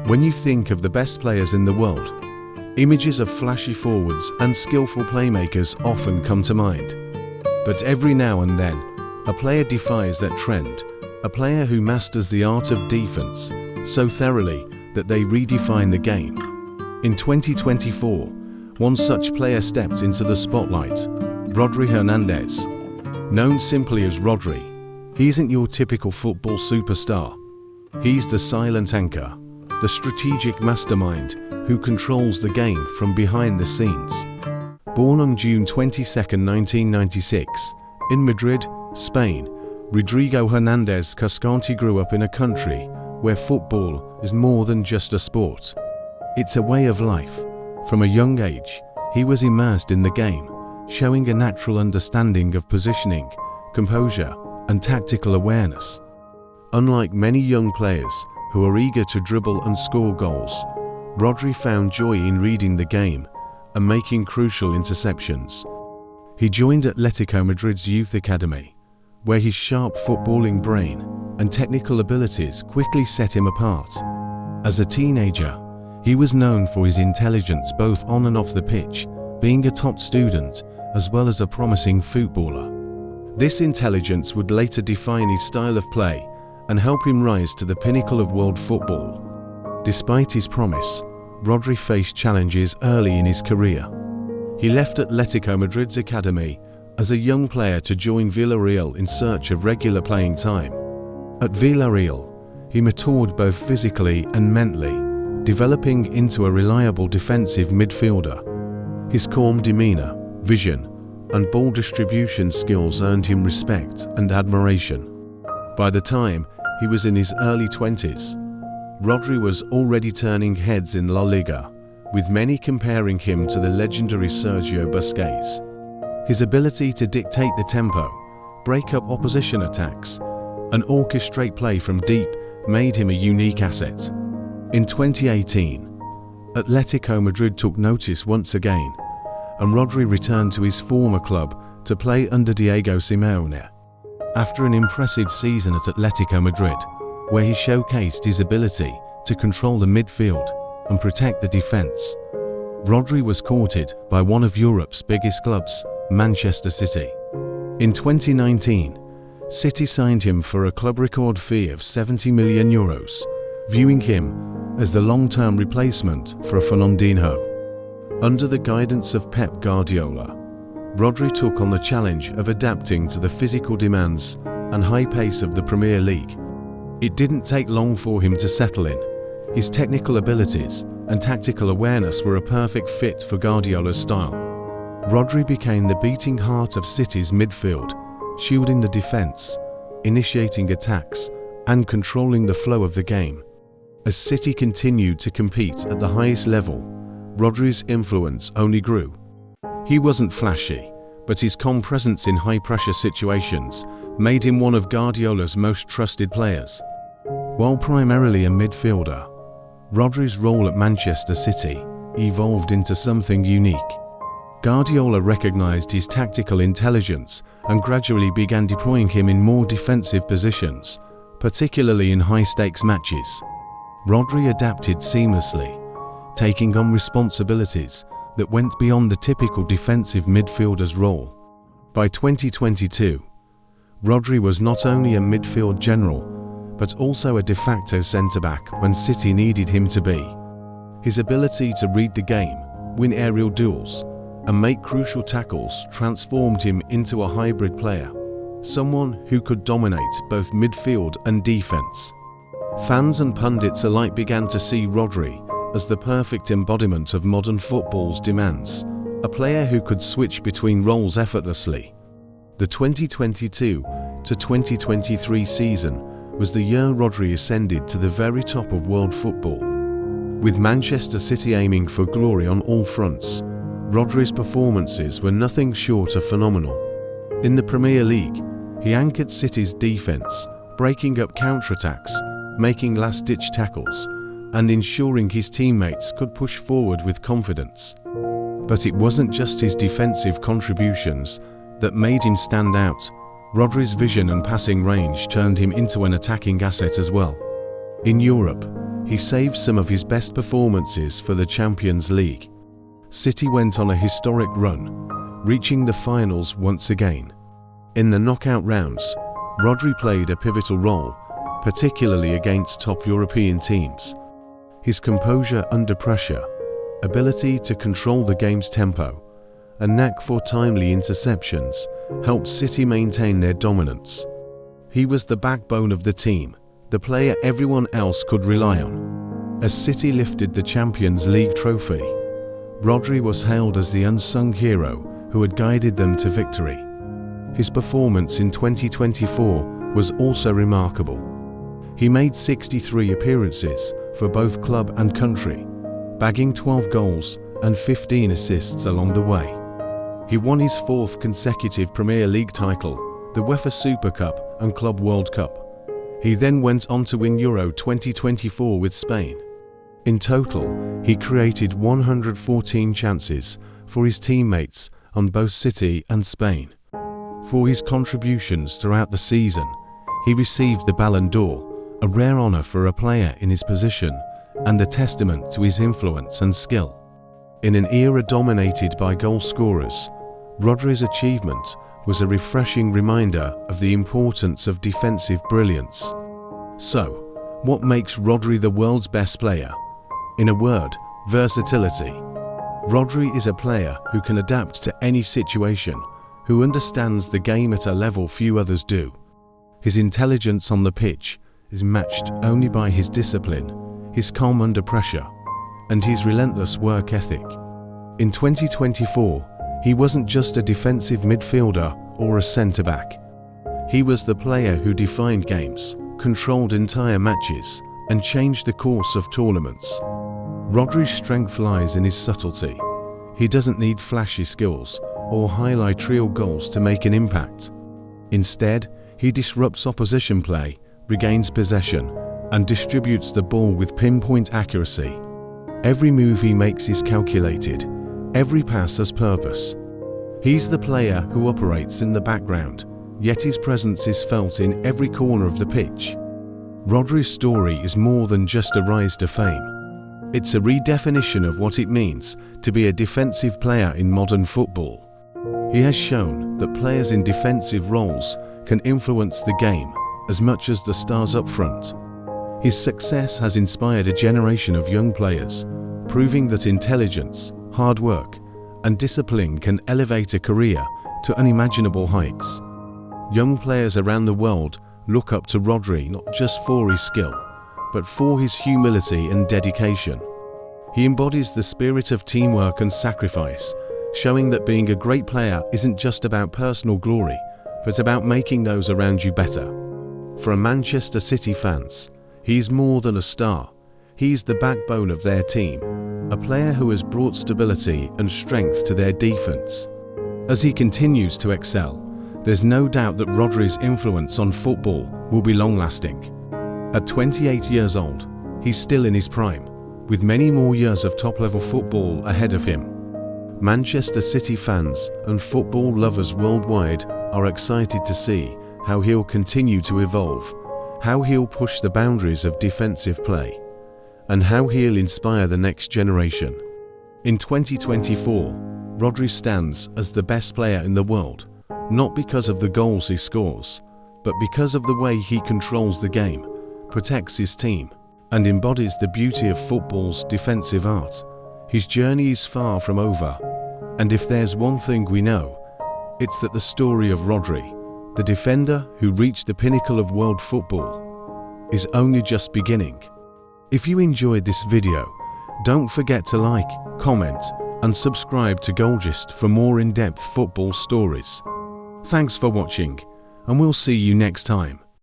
When you think of the best players in the world, images of flashy forwards and skillful playmakers often come to mind. But every now and then, a player defies that trend, a player who masters the art of defense so thoroughly that they redefine the game. In 2024, one such player stepped into the spotlight, Rodri Hernandez. Known simply as Rodri, he isn't your typical football superstar. He's the silent anchor, the strategic mastermind who controls the game from behind the scenes. Born on June 22, 1996, in Madrid, Spain, Rodrigo Hernandez Cascante grew up in a country where football is more than just a sport. It's a way of life. From a young age, he was immersed in the game, showing a natural understanding of positioning, composure, and tactical awareness. Unlike many young players who are eager to dribble and score goals, Rodri found joy in reading the game and making crucial interceptions. He joined Atlético Madrid's youth academy, where his sharp footballing brain and technical abilities quickly set him apart. As a teenager, he was known for his intelligence both on and off the pitch, being a top student as well as a promising footballer. This intelligence would later define his style of play and help him rise to the pinnacle of world football. Despite his promise, Rodri faced challenges early in his career. He left Atlético Madrid's academy as a young player to join Villarreal in search of regular playing time. At Villarreal, he matured both physically and mentally, developing into a reliable defensive midfielder. His calm demeanor, vision, and ball distribution skills earned him respect and admiration. By the time he was in his early 20s, Rodri was already turning heads in La Liga, with many comparing him to the legendary Sergio Busquets. His ability to dictate the tempo, break up opposition attacks, and orchestrate play from deep made him a unique asset. In 2018, Atlético Madrid took notice once again, and Rodri returned to his former club to play under Diego Simeone. After an impressive season at Atlético Madrid, where he showcased his ability to control the midfield and protect the defense, Rodri was courted by one of Europe's biggest clubs, Manchester City. In 2019, City signed him for a club record fee of €70 million, viewing him as the long-term replacement for Fernandinho. Under the guidance of Pep Guardiola, Rodri took on the challenge of adapting to the physical demands and high pace of the Premier League. It didn't take long for him to settle in. His technical abilities and tactical awareness were a perfect fit for Guardiola's style. Rodri became the beating heart of City's midfield, shielding the defense, initiating attacks, and controlling the flow of the game. As City continued to compete at the highest level, Rodri's influence only grew. He wasn't flashy, but his calm presence in high-pressure situations made him one of Guardiola's most trusted players. While primarily a midfielder, Rodri's role at Manchester City evolved into something unique. Guardiola recognized his tactical intelligence and gradually began deploying him in more defensive positions, particularly in high-stakes matches. Rodri adapted seamlessly, taking on responsibilities that went beyond the typical defensive midfielder's role. By 2022, Rodri was not only a midfield general, but also a de facto centre-back when City needed him to be. His ability to read the game, win aerial duels, and make crucial tackles transformed him into a hybrid player, someone who could dominate both midfield and defense. Fans and pundits alike began to see Rodri as the perfect embodiment of modern football's demands, a player who could switch between roles effortlessly. The 2022 to 2023 season was the year Rodri ascended to the very top of world football. With Manchester City aiming for glory on all fronts, Rodri's performances were nothing short of phenomenal. In the Premier League, he anchored City's defense, breaking up counterattacks, making last-ditch tackles, and ensuring his teammates could push forward with confidence. But it wasn't just his defensive contributions that made him stand out. Rodri's vision and passing range turned him into an attacking asset as well. In Europe, he saved some of his best performances for the Champions League. City went on a historic run, reaching the finals once again. In the knockout rounds, Rodri played a pivotal role, particularly against top European teams. His composure under pressure, ability to control the game's tempo, and knack for timely interceptions helped City maintain their dominance. He was the backbone of the team, the player everyone else could rely on. As City lifted the Champions League trophy, Rodri was hailed as the unsung hero who had guided them to victory. His performance in 2024 was also remarkable. He made 63 appearances for both club and country, bagging 12 goals and 15 assists along the way. He won his 4th consecutive Premier League title, the UEFA Super Cup and Club World Cup. He then went on to win Euro 2024 with Spain. In total, he created 114 chances for his teammates on both City and Spain. For his contributions throughout the season, he received the Ballon d'Or, a rare honor for a player in his position and a testament to his influence and skill. In an era dominated by goal scorers, Rodri's achievement was a refreshing reminder of the importance of defensive brilliance. So, what makes Rodri the world's best player? In a word, versatility. Rodri is a player who can adapt to any situation, who understands the game at a level few others do. His intelligence on the pitch is matched only by his discipline, his calm under pressure, and his relentless work ethic. In 2024, he wasn't just a defensive midfielder or a centre-back. He was the player who defined games, controlled entire matches, and changed the course of tournaments. Rodri's strength lies in his subtlety. He doesn't need flashy skills or highlight reel goals to make an impact. Instead, he disrupts opposition play, regains possession, and distributes the ball with pinpoint accuracy. Every move he makes is calculated. Every pass has purpose. He's the player who operates in the background, yet his presence is felt in every corner of the pitch. Rodri's story is more than just a rise to fame. It's a redefinition of what it means to be a defensive player in modern football. He has shown that players in defensive roles can influence the game as much as the stars up front. His success has inspired a generation of young players, proving that intelligence, hard work, and discipline can elevate a career to unimaginable heights. Young players around the world look up to Rodri not just for his skill, but for his humility and dedication. He embodies the spirit of teamwork and sacrifice, showing that being a great player isn't just about personal glory, but about making those around you better. For Manchester City fans, he's more than a star. He's the backbone of their team, a player who has brought stability and strength to their defense. As he continues to excel, there's no doubt that Rodri's influence on football will be long-lasting. At 28 years old, he's still in his prime, with many more years of top-level football ahead of him. Manchester City fans and football lovers worldwide are excited to see how he'll continue to evolve, how he'll push the boundaries of defensive play, and how he'll inspire the next generation. In 2024, Rodri stands as the best player in the world, not because of the goals he scores, but because of the way he controls the game, protects his team, and embodies the beauty of football's defensive art. His journey is far from over, and if there's one thing we know, it's that the story of Rodri, the defender who reached the pinnacle of world football, is only just beginning. If you enjoyed this video, don't forget to like, comment, and subscribe to GoalGist for more in-depth football stories. Thanks for watching, and we'll see you next time.